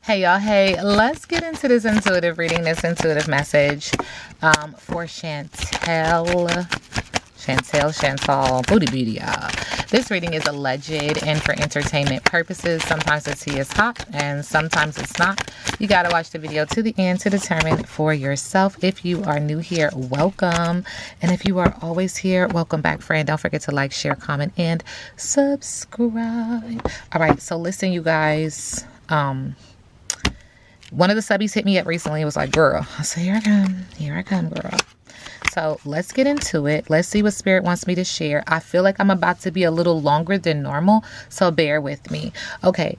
Hey y'all, hey, let's get into this intuitive reading, this intuitive message for Chantal, Foodie Beauty, y'all. This reading is alleged and for entertainment purposes. Sometimes the tea is hot and sometimes it's not. You gotta watch the video to the end to determine for yourself. If you are new here, welcome. And if you are always here, welcome back, friend. Don't forget to like, share, comment, and subscribe. All right, so listen, you guys. One of the subbies hit me up recently. It was like, girl. I said, here I come, girl. So let's get into it. Let's see what Spirit wants me to share. I feel like I'm about to be a little longer than normal, so bear with me. Okay.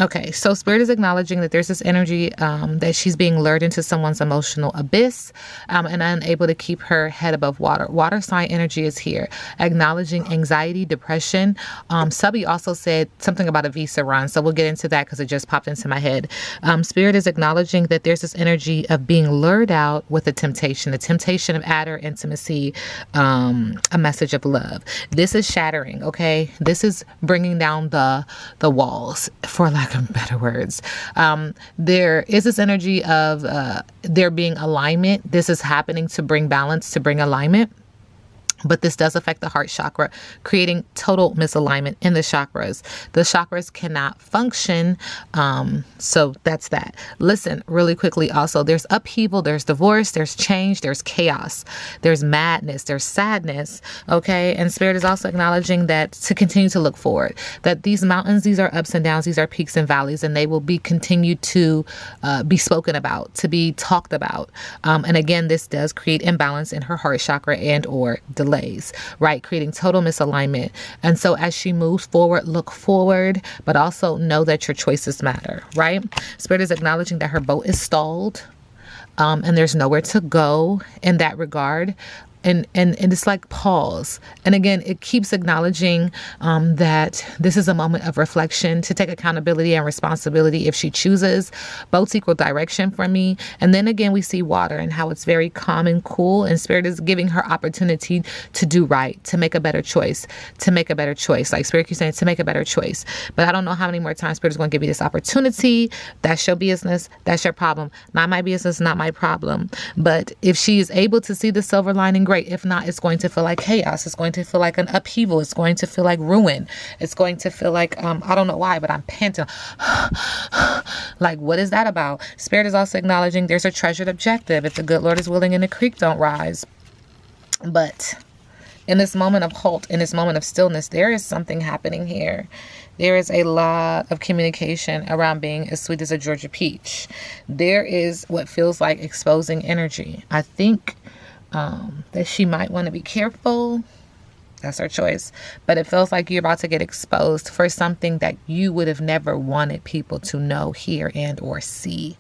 Okay, so Spirit is acknowledging that there's this energy that she's being lured into someone's emotional abyss and unable to keep her head above water. Water sign energy is here, acknowledging anxiety, depression. Subby also said something about a visa run, so we'll get into that because it just popped into my head. Spirit is acknowledging that there's this energy of being lured out with a temptation of adder intimacy, a message of love. This is shattering, okay? This is bringing down the walls, for lack of better words. There is this energy of there being alignment. This is happening to bring balance, to bring alignment. But this does affect the heart chakra, creating total misalignment in the chakras. The chakras cannot function. So that's that. Listen, really quickly also, there's upheaval, there's divorce, there's change, there's chaos, there's madness, there's sadness. Okay. And Spirit is also acknowledging that to continue to look forward, that these mountains, these are ups and downs, these are peaks and valleys, and they will be continued to be spoken about, to be talked about. And again, this does create imbalance in her heart chakra and or delays, right? Creating total misalignment. And so as she moves forward, look forward, but also know that your choices matter, right? Spirit is acknowledging that her boat is stalled, and there's nowhere to go in that regard. And it's like pause. And again, it keeps acknowledging that this is a moment of reflection, to take accountability and responsibility if she chooses. Boats equal direction for me. And then again, we see water and how it's very calm and cool. And Spirit is giving her opportunity to do right, to make a better choice, Like Spirit keeps saying, to make a better choice. But I don't know how many more times Spirit is going to give you this opportunity. That's your business. That's your problem. Not my business, not my problem. But if she is able to see the silver lining, great. If not, it's going to feel like chaos. It's going to feel like an upheaval. It's going to feel like ruin. It's going to feel like, I don't know why, but I'm panting. Like, what is that about? Spirit is also acknowledging there's a treasured objective. If the good Lord is willing and the creek don't rise. But in this moment of halt, in this moment of stillness, there is something happening here. There is a lot of communication around being as sweet as a Georgia peach. There is what feels like exposing energy. I think that she might want to be careful. That's her choice. But it feels like you're about to get exposed for something that you would have never wanted people to know, hear, and or see.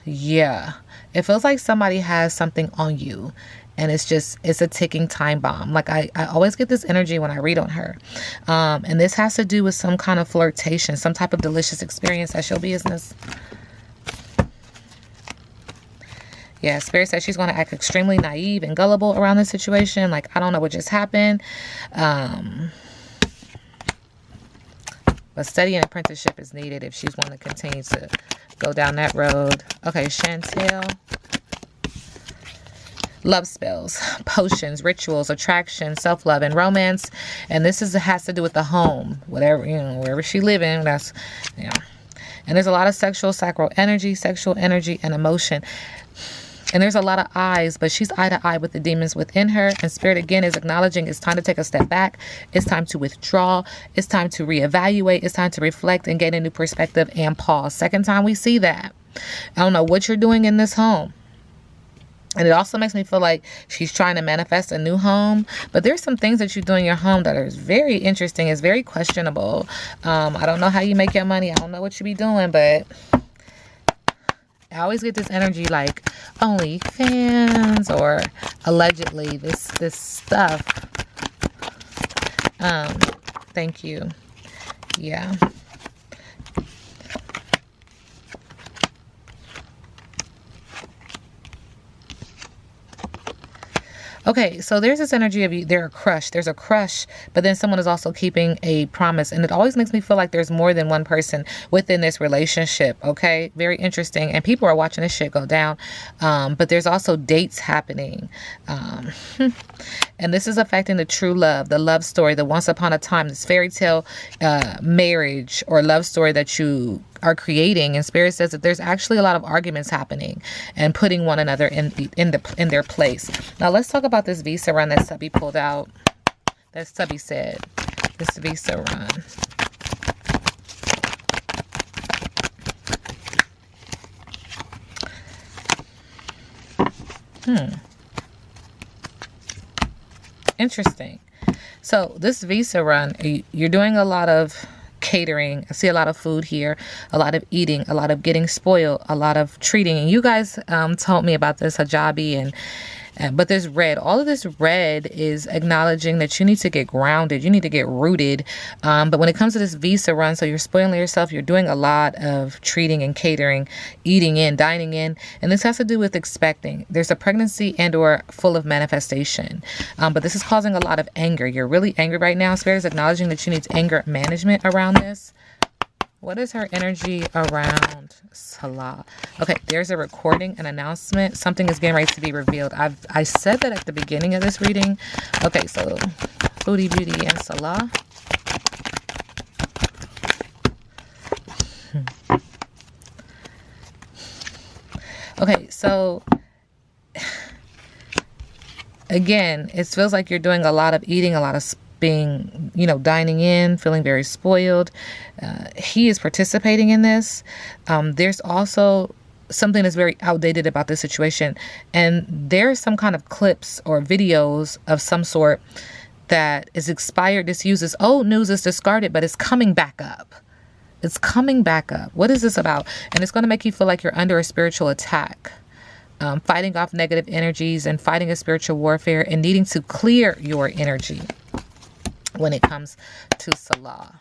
Yeah. It feels like somebody has something on you. And it's a ticking time bomb. Like I always get this energy when I read on her. And this has to do with some kind of flirtation, some type of delicious experience. That's your business. Yeah, Spirit says she's going to act extremely naive and gullible around this situation. Like, I don't know what just happened. But study and apprenticeship is needed if she's wanting to continue to go down that road. Okay, Chantal. Love spells, potions, rituals, attraction, self-love, and romance. And this has to do with the home. Whatever, wherever she living, that's, And there's a lot of sexual energy, and emotion. And there's a lot of eyes, but she's eye to eye with the demons within her. And Spirit, again, is acknowledging it's time to take a step back. It's time to withdraw. It's time to reevaluate. It's time to reflect and gain a new perspective and pause. Second time we see that. I don't know what you're doing in this home. And it also makes me feel like she's trying to manifest a new home. But there's some things that you do in your home that are very interesting. It's very questionable. I don't know how you make your money. I don't know what you be doing, but I always get this energy like OnlyFans or allegedly this stuff. Thank you. Yeah. Okay, so there's this energy of you, there's a crush, but then someone is also keeping a promise. And it always makes me feel like there's more than one person within this relationship, okay? Very interesting. And people are watching this shit go down. But there's also dates happening. And this is affecting the true love, the love story, the once upon a time, this fairy tale marriage or love story that you are creating. And Spirit says that there's actually a lot of arguments happening and putting one another in their place. Now let's talk about this Visa run that Subby pulled out. That Subby said, this Visa run. Interesting. So this Visa run, you're doing a lot of catering. I see a lot of food here, a lot of eating, a lot of getting spoiled, a lot of treating. And you guys told me about this hijabi but this red, all of this red is acknowledging that you need to get grounded. You need to get rooted. But when it comes to this Visa run, so you're spoiling yourself, you're doing a lot of treating and catering, eating in, dining in. And this has to do with expecting. There's a pregnancy and or full of manifestation. But this is causing a lot of anger. You're really angry right now. Spirit is acknowledging that you need anger management around this. What is her energy around Salah? Okay, there's a recording, an announcement. Something is getting ready to be revealed. I said that at the beginning of this reading. Okay, so Foodie, Beauty, and Salah. Okay, so again, it feels like you're doing a lot of eating, a lot of being, dining in, feeling very spoiled. He is participating in this. There's also something that's very outdated about this situation. And there's some kind of clips or videos of some sort that is expired, disused. Old news is discarded, but it's coming back up. It's coming back up. What is this about? And it's going to make you feel like you're under a spiritual attack. Fighting off negative energies and fighting a spiritual warfare and needing to clear your energy when it comes to Salah.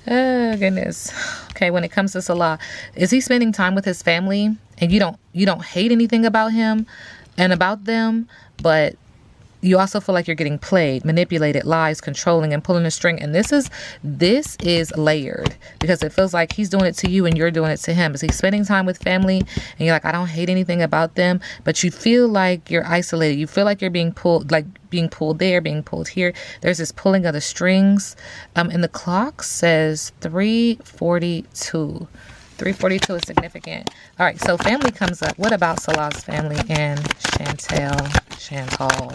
Oh goodness. Okay, when it comes to Salah, is he spending time with his family and you don't hate anything about him and about them, but you also feel like you're getting played, manipulated, lies, controlling, and pulling a string. And this is layered because it feels like he's doing it to you and you're doing it to him. Is he spending time with family and you're like, I don't hate anything about them, but you feel like you're isolated. You feel like you're being pulled there, being pulled here. There's this pulling of the strings. And the clock says 3:42. 3:42 is significant. All right, so family comes up. What about Salah's family and Chantal?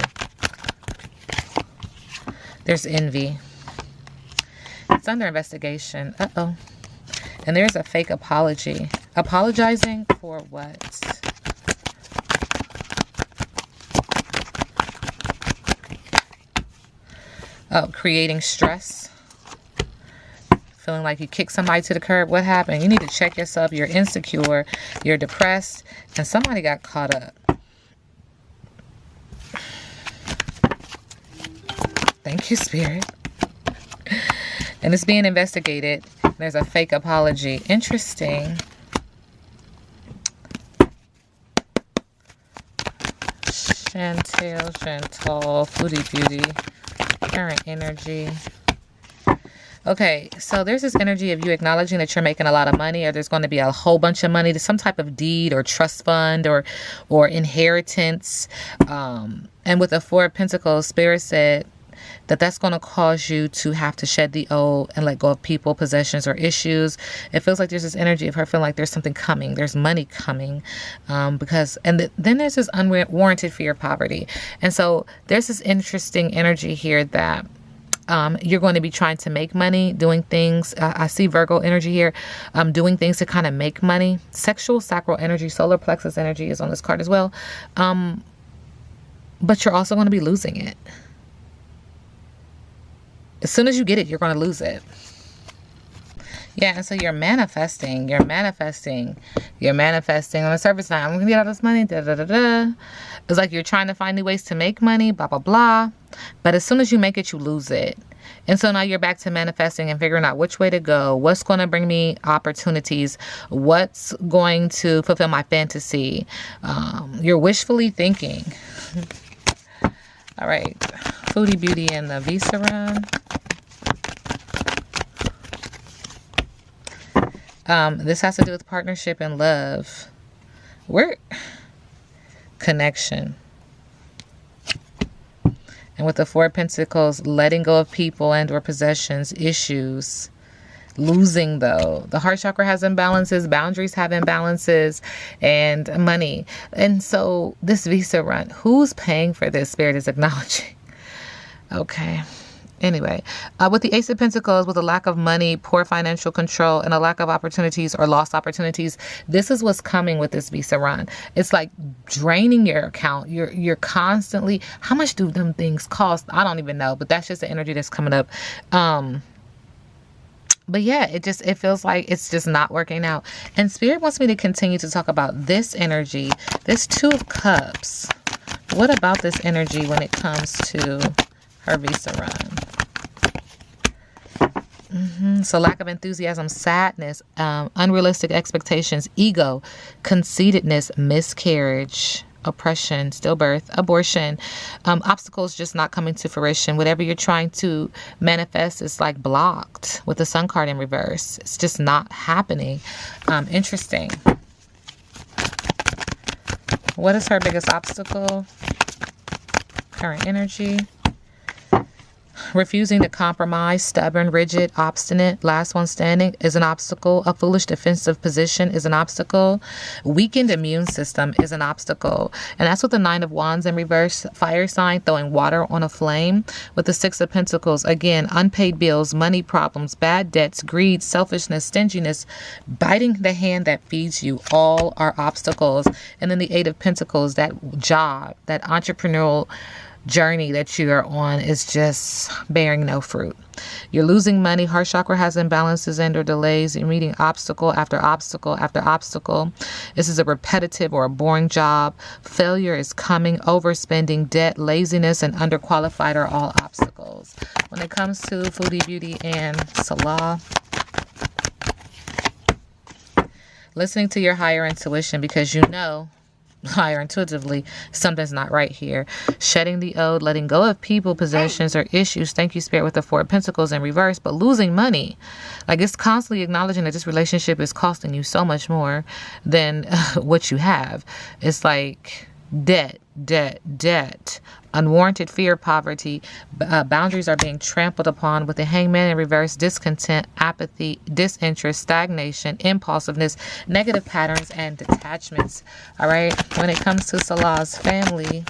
There's envy. It's under investigation. Uh-oh. And there's a fake apology. Apologizing for what? Oh, creating stress. Feeling like you kicked somebody to the curb. What happened? You need to check yourself. You're insecure. You're depressed. And somebody got caught up. Thank you, Spirit. And it's being investigated. There's a fake apology. Interesting. Chantal, Foodie, Beauty. Current energy. Okay, so there's this energy of you acknowledging that you're making a lot of money, or there's going to be a whole bunch of money to some type of deed or trust fund or inheritance. And with the Four of Pentacles, Spirit said that that's going to cause you to have to shed the old and let go of people, possessions, or issues. It feels like there's this energy of her feeling like there's something coming. There's money coming. Then there's this unwarranted fear of poverty. And so there's this interesting energy here that you're going to be trying to make money, doing things. I see Virgo energy here, doing things to kind of make money. Sexual sacral energy, solar plexus energy is on this card as well. But you're also going to be losing it. As soon as you get it, you're going to lose it. Yeah, and so you're manifesting. On the surface line. I'm gonna get all this money. Da da da da. It's like you're trying to find new ways to make money. Blah blah blah. But as soon as you make it, you lose it. And so now you're back to manifesting and figuring out which way to go. What's going to bring me opportunities? What's going to fulfill my fantasy? You're wishfully thinking. All right, Foodie Beauty and the Visa Run. This has to do with partnership and love. Connection. And with the Four of Pentacles, letting go of people and or possessions, issues. Losing, though. The heart chakra has imbalances, boundaries have imbalances, and money. And so this Visa run, who's paying for this? Spirit is acknowledging. Okay. Anyway, with the Ace of Pentacles, with a lack of money, poor financial control, and a lack of opportunities or lost opportunities, this is what's coming with this Visa run. It's like draining your account. You're constantly, how much do them things cost? I don't even know, but that's just the energy that's coming up. But yeah, it feels like it's just not working out. And Spirit wants me to continue to talk about this energy, this Two of Cups. What about this energy when it comes to her Visa run? So lack of enthusiasm, sadness, unrealistic expectations, ego, conceitedness, miscarriage, oppression, stillbirth, abortion, obstacles just not coming to fruition. Whatever you're trying to manifest is like blocked with the Sun card in reverse. It's just not happening. Interesting. What is her biggest obstacle? Current energy. Refusing to compromise, stubborn, rigid, obstinate, last one standing is an obstacle. A foolish defensive position is an obstacle. Weakened immune system is an obstacle. And that's with the Nine of Wands in reverse. Fire sign, throwing water on a flame. With the Six of Pentacles, again, unpaid bills, money problems, bad debts, greed, selfishness, stinginess, biting the hand that feeds you, all are obstacles. And then the Eight of Pentacles, that job, that entrepreneurial journey that you are on is just bearing no fruit. You're losing money. Heart chakra has imbalances and or delays. You're meeting obstacle after obstacle after obstacle. This is a repetitive or a boring job. Failure is coming. Overspending, debt, laziness, and underqualified are all obstacles. When it comes to Foodie Beauty and Salah, listening to your higher intuition, because you know higher intuitively something's not right here. Shedding the old, letting go of people, possessions, or issues. Thank you, Spirit, with the Four of Pentacles in reverse. But losing money, like it's constantly acknowledging that this relationship is costing you so much more than what you have. It's like debt, unwarranted fear, poverty, boundaries are being trampled upon with the Hangman in reverse, discontent, apathy, disinterest, stagnation, impulsiveness, negative patterns, and detachments. All right. When it comes to Salah's family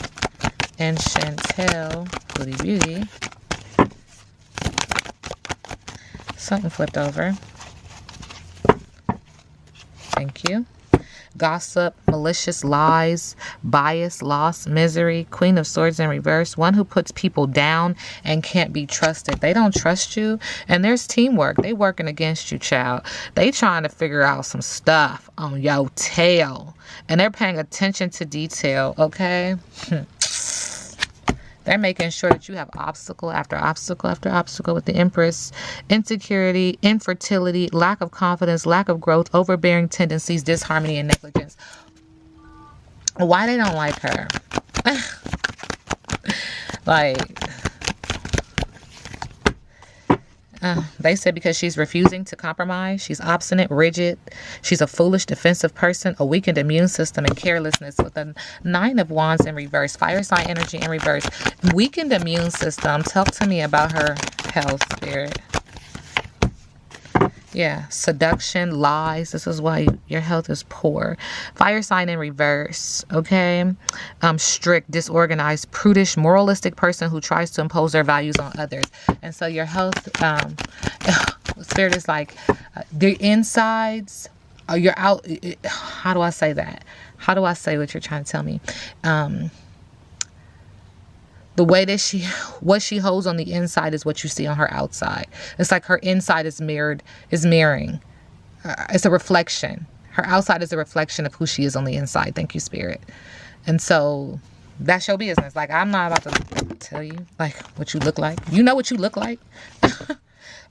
and Chantel, Foodie Beauty, something flipped over. Thank you. Gossip, malicious, lies, bias, loss, misery, Queen of Swords in reverse, one who puts people down and can't be trusted. They don't trust you, and there's teamwork. They working against you, child. They trying to figure out some stuff on your tail, and they're paying attention to detail, okay? They're making sure that you have obstacle after obstacle after obstacle with the Empress. Insecurity, infertility, lack of confidence, lack of growth, overbearing tendencies, disharmony, and negligence. Why they don't like her? They said because she's refusing to compromise, she's obstinate, rigid, she's a foolish, defensive person, a weakened immune system, and carelessness with the Nine of Wands in reverse, fire sign energy in reverse, weakened immune system. Talk to me about her health, Spirit. Yeah, seduction, lies. This is why your health is poor. Fire sign in reverse, okay? Strict, disorganized, prudish, moralistic person who tries to impose their values on others. And so your health, Spirit is like the insides, you're out. How do I say that? How do I say what you're trying to tell me? The way that what she holds on the inside is what you see on her outside. It's like her inside is mirroring. It's a reflection. Her outside is a reflection of who she is on the inside. Thank you, Spirit. And so that's your business. Like, I'm not about to tell you like what you look like. You know what you look like.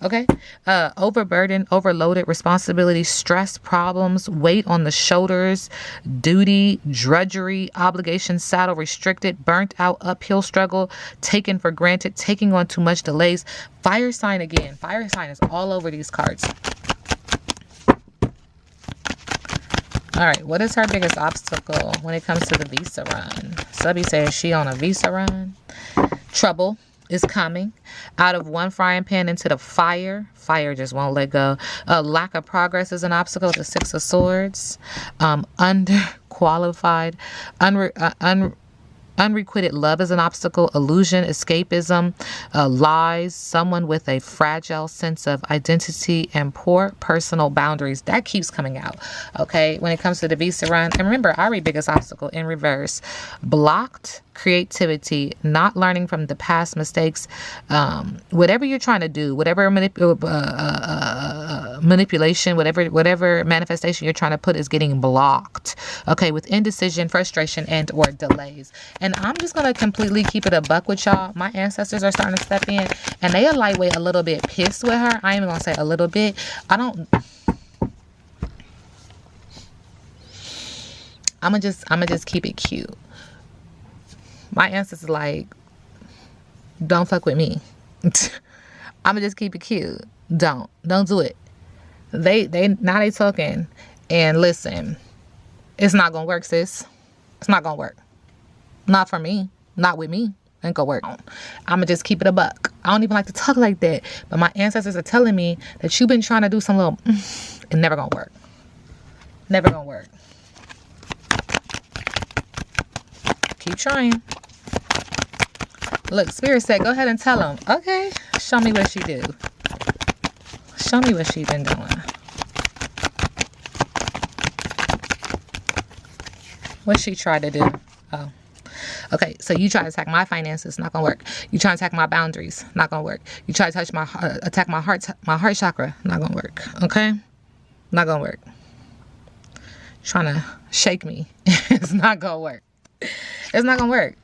Okay. Overburdened, overloaded, responsibility, stress, problems, weight on the shoulders, duty, drudgery, obligation, saddle, restricted, burnt out, uphill struggle, taken for granted, taking on too much delays. Fire sign again. Fire sign is all over these cards. All right. What is her biggest obstacle when it comes to the visa run? Subby says she on a visa run. Trouble is coming out of one frying pan into the fire. Fire just won't let go. Lack of progress is an obstacle. The Six of Swords. Underqualified. Unrequited love is an obstacle. Illusion, escapism, lies, someone with a fragile sense of identity, and poor personal boundaries. That keeps coming out. Okay, when it comes to the visa run. And remember, our biggest obstacle in reverse. Blocked creativity, not learning from the past mistakes. Whatever you're trying to do, whatever manipulation, whatever manifestation you're trying to put is getting blocked. Okay, with indecision, frustration, and or delays. And I'm just going to completely keep it a buck with y'all. My ancestors are starting to step in, and they are lightweight a little bit pissed with her. I ain't even going to say a little bit. I'm gonna just keep it cute. My ancestors like, don't fuck with me. I'm gonna just keep it cute. Don't do it. Now they talking, and listen, it's not gonna work, sis. It's not gonna work. Not for me. Not with me. Ain't gonna work. I'm gonna just keep it a buck. I don't even like to talk like that, but my ancestors are telling me that you've been trying to do some little, it never gonna work. Never gonna work. Keep trying. Look, Spirit said, go ahead and tell them. Okay, show me what she do. Show me what she been doing. What she tried to do. Oh. Okay, so you try to attack my finances, not gonna work. You try to attack my boundaries, not gonna work. You try to touch my attack my heart chakra, not gonna work. Okay, not gonna work. Trying to shake me, it's not gonna work. It's not gonna work.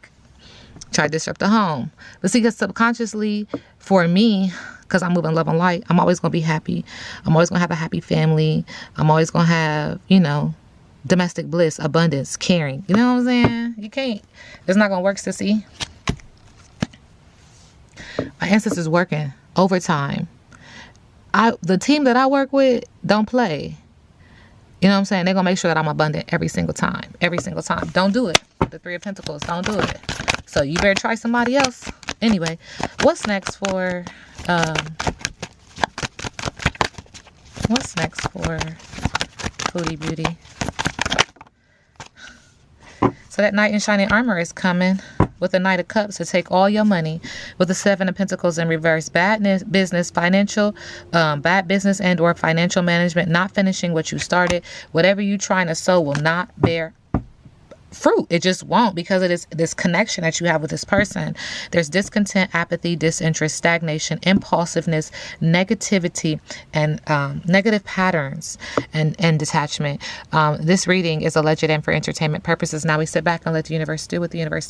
Try to disrupt the home, but see, because subconsciously, for me, because I'm moving love and light, I'm always gonna be happy. I'm always gonna have a happy family. I'm always gonna have, domestic bliss, abundance, caring. You know what I'm saying? You can't. It's not gonna work, sissy. My ancestors working overtime. The team that I work with don't play. You know what I'm saying? They're gonna make sure that I'm abundant every single time. Every single time. Don't do it. The Three of Pentacles. Don't do it. So you better try somebody else. Anyway, what's next for Foodie Beauty? So that knight in shining armor is coming with the Knight of Cups to take all your money, with the Seven of Pentacles in reverse. Bad business and or financial management, not finishing what you started. Whatever you trying to sow will not bear fruit. It just won't, because it is this connection that you have with this person. There's discontent, apathy, disinterest, stagnation, impulsiveness, negativity, and negative patterns and detachment. This reading is alleged and for entertainment purposes. Now we sit back and let the universe do what the universe does.